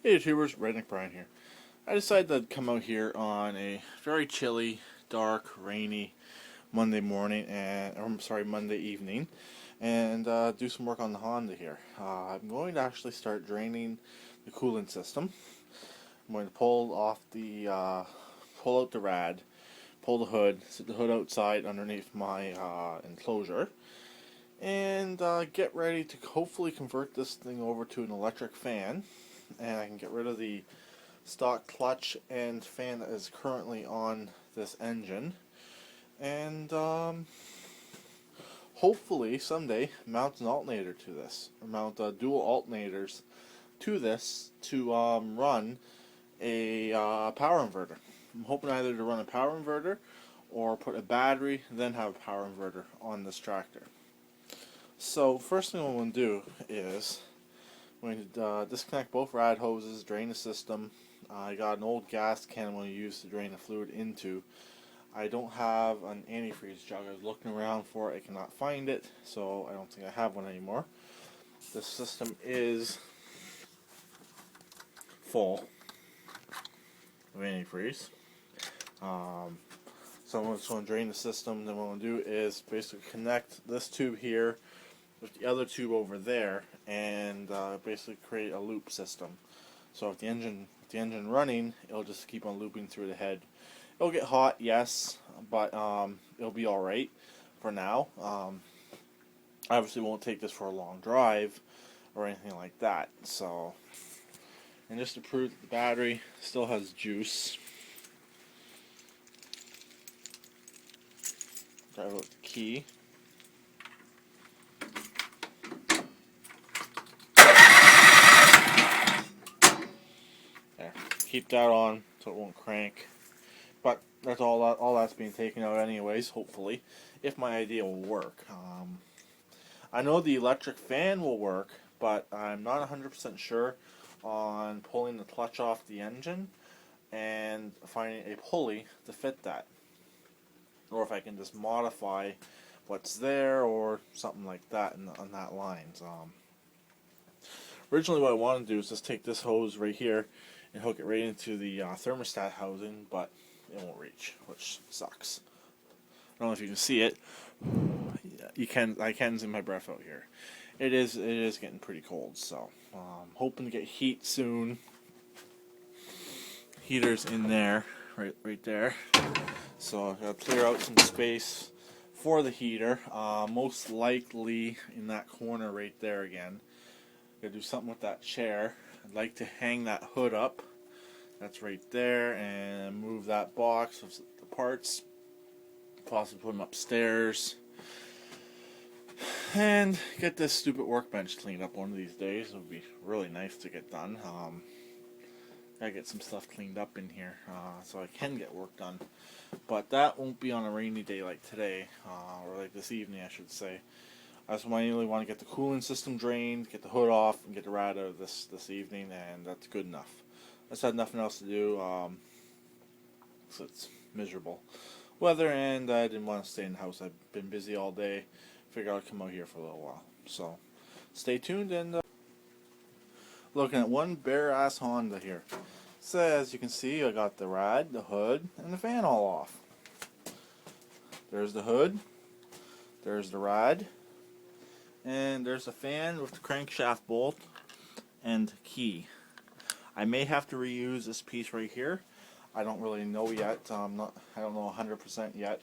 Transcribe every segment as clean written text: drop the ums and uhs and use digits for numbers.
Hey YouTubers, Redneck Brian here. I decided to come out here on a very chilly, dark, rainy Monday morning, Monday evening, and do some work on the Honda here. I'm going to actually start draining the coolant system. I'm going to pull out the rad, pull the hood, sit the hood outside underneath my enclosure, and get ready to hopefully convert this thing over to an electric fan, and I can get rid of the stock clutch and fan that is currently on this engine, and hopefully someday mount an alternator to this, or mount dual alternators to this to run a power inverter. I'm hoping either to run a power inverter or put a battery, then have a power inverter on this tractor. So first thing I'm going to do is I'm going to disconnect both rad hoses, drain the system. I got an old gas can I'm going to use to drain the fluid into. I don't have an antifreeze jug. I was looking around for it. I cannot find it, so I don't think I have one anymore. The system is full of antifreeze. So I'm just going to drain the system. Then what I'm going to do is basically connect this tube here with the other tube over there, and basically create a loop system. So if the engine running, it'll just keep on looping through the head. It'll get hot, yes, but it'll be all right for now. Obviously, won't take this for a long drive or anything like that. So, and just to prove that the battery still has juice, drive out the key. There, keep that on so it won't crank. But that's all that's being taken out anyways, hopefully, if my idea will work. I know the electric fan will work, but I'm not 100% sure on pulling the clutch off the engine and finding a pulley to fit that. Or if I can just modify what's there or something like that on that lines. Originally what I wanted to do is just take this hose right here and hook it right into the thermostat housing, but it won't reach, which sucks. I don't know if you can see it. I can see my breath out here. It is getting pretty cold, so hoping to get heat soon. Heater's in there, right there. So I've got to clear out some space for the heater. Most likely in that corner right there again. Gotta do something with that chair. I'd like to hang that hood up. That's right there, and move that box of the parts. Possibly put them upstairs. And get this stupid workbench cleaned up one of these days. It would be really nice to get done. Gotta get some stuff cleaned up in here so I can get work done. But that won't be on a rainy day like today, or like this evening, I should say. I just really want to get the cooling system drained, get the hood off, and get the rad out of this evening, and that's good enough. I just had nothing else to do, so it's miserable weather, and I didn't want to stay in the house. I've been busy all day. Figured I'd come out here for a little while. So, stay tuned, and looking at one bare-ass Honda here. So, as you can see, I got the rad, the hood, and the fan all off. There's the hood, there's the rad, and there's the fan with the crankshaft bolt and key. I may have to reuse this piece right here. I don't really know yet. I don't know 100% yet.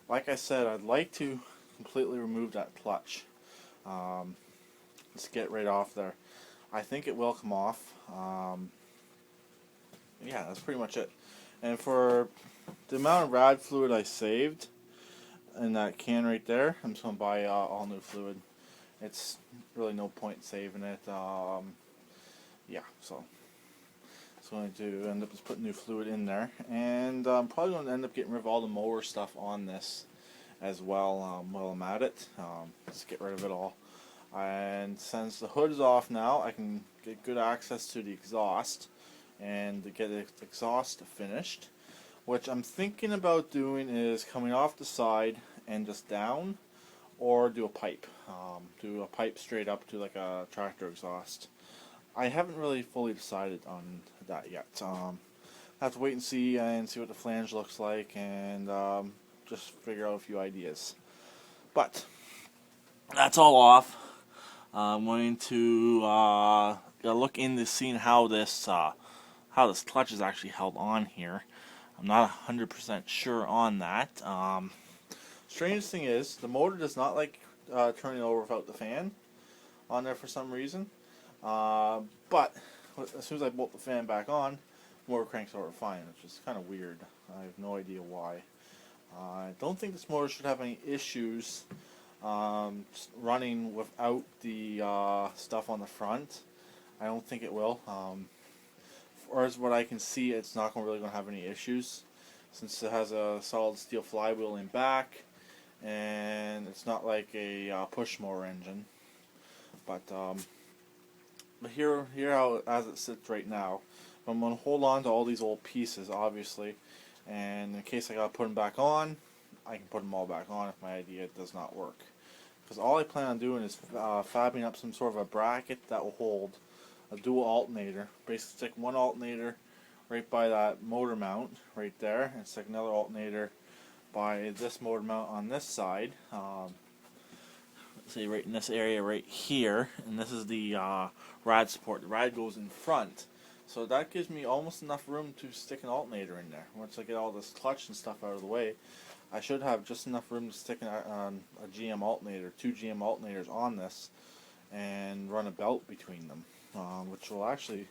Like I said, I'd like to completely remove that clutch. Just get right off there. I think it will come off. Yeah, that's pretty much it. And for the amount of rad fluid I saved in that can right there, I'm just going to buy all new fluid. It's really no point saving it. Yeah, so it's going to end up just putting new fluid in there, and I'm probably going to end up getting rid of all the mower stuff on this as well while I'm at it. Just get rid of it all. And since the hood is off now, I can get good access to the exhaust and to get the exhaust finished. Which I'm thinking about doing is coming off the side and just down, or do a pipe. Do a pipe straight up to like a tractor exhaust. I haven't really fully decided on that yet. Have to wait and see what the flange looks like, and just figure out a few ideas. But that's all off. I'm going to look into seeing how this clutch is actually held on here. I'm not 100% sure on that. Strangest thing is, the motor does not like turning over without the fan on there for some reason. But as soon as I bolt the fan back on, the motor cranks over fine, which is kind of weird. I have no idea why. I don't think this motor should have any issues running without the stuff on the front. I don't think it will. Or as what I can see, it's not really going to have any issues, since it has a solid steel flywheel in back, and it's not like a push motor engine. But here how as it sits right now, I'm going to hold on to all these old pieces, obviously, and in case I got to put them back on, I can put them all back on if my idea does not work. Because all I plan on doing is fabbing up some sort of a bracket that will hold a dual alternator. Basically stick one alternator right by that motor mount right there, and stick another alternator by this motor mount on this side. Say right in this area right here, and this is the rad support. The rad goes in front, so that gives me almost enough room to stick an alternator in there. Once I get all this clutch and stuff out of the way, I should have just enough room to stick a GM alternator, 2 GM alternators on this, and run a belt between them, which will actually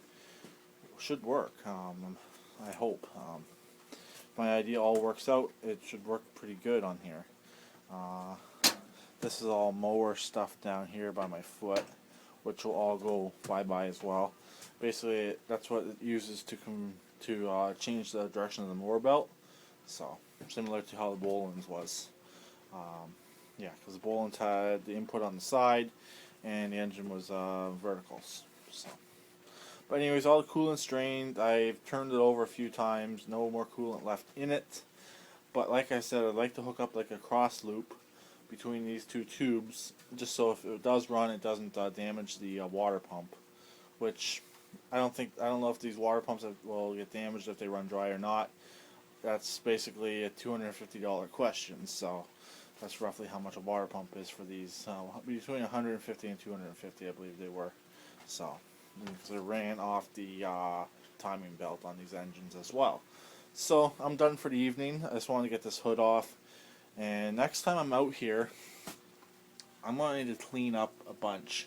should work. I hope. If my idea all works out, it should work pretty good on here. This is all mower stuff down here by my foot, which will all go bye-bye as well. Basically, that's what it uses to change the direction of the mower belt. So, similar to how the Bohlins was. Yeah, because the Bohlins had the input on the side, and the engine was vertical. So. But anyways, all the coolant's drained. I've turned it over a few times. No more coolant left in it. But like I said, I'd like to hook up like a cross loop between these two tubes, just so if it does run, it doesn't damage the water pump. Which I don't know if these water pumps will get damaged if they run dry or not. That's basically a $250 question. So that's roughly how much a water pump is for these. Between 150 and 250, I believe they were. So they ran off the timing belt on these engines as well. So I'm done for the evening. I just wanted to get this hood off. And next time I'm out here, I'm going to need to clean up a bunch.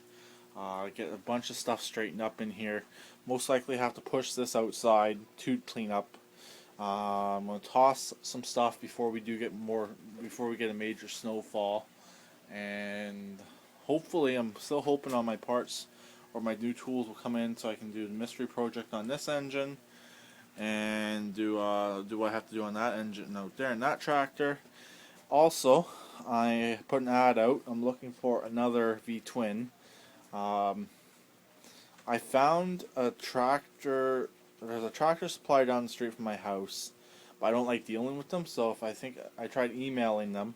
Get a bunch of stuff straightened up in here. Most likely have to push this outside to clean up. I'm going to toss some stuff before we get a major snowfall. And hopefully, I'm still hoping on my parts or my new tools will come in so I can do the mystery project on this engine. And do what I have to do on that engine out there in that tractor. Also, I put an ad out. I'm looking for another V-twin. I found a tractor. There's a tractor supply down the street from my house, but I don't like dealing with them. So I tried emailing them,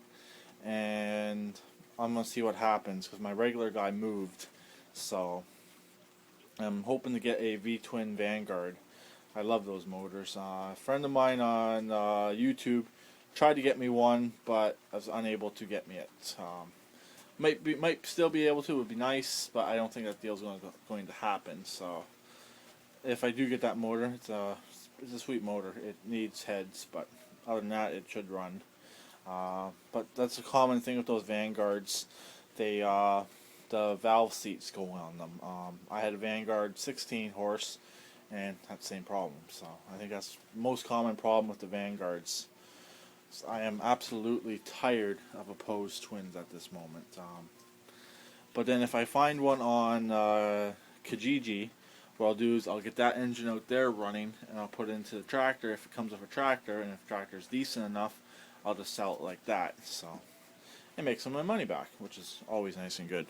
and I'm gonna see what happens because my regular guy moved. So I'm hoping to get a V-twin Vanguard. I love those motors. A friend of mine on YouTube tried to get me one, but I was unable to get me it. Might still be able to. It would be nice, but I don't think that deal's going to happen. So if I do get that motor, it's a sweet motor. It needs heads, but other than that, it should run. But that's a common thing with those Vanguards. The valve seats go on them. I had a Vanguard 16 horse, and had the same problem. So I think that's the most common problem with the Vanguards. I am absolutely tired of opposed twins at this moment. But then if I find one on Kijiji, what I'll do is I'll get that engine out there running, and I'll put it into the tractor if it comes with a tractor, and if the tractor is decent enough, I'll just sell it like that. So it makes some of my money back, which is always nice and good.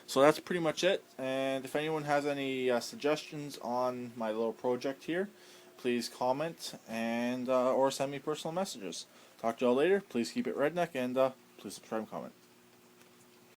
So that's pretty much it. And if anyone has any suggestions on my little project here, please comment and or send me personal messages. Talk to y'all later. Please keep it redneck, and please subscribe and comment.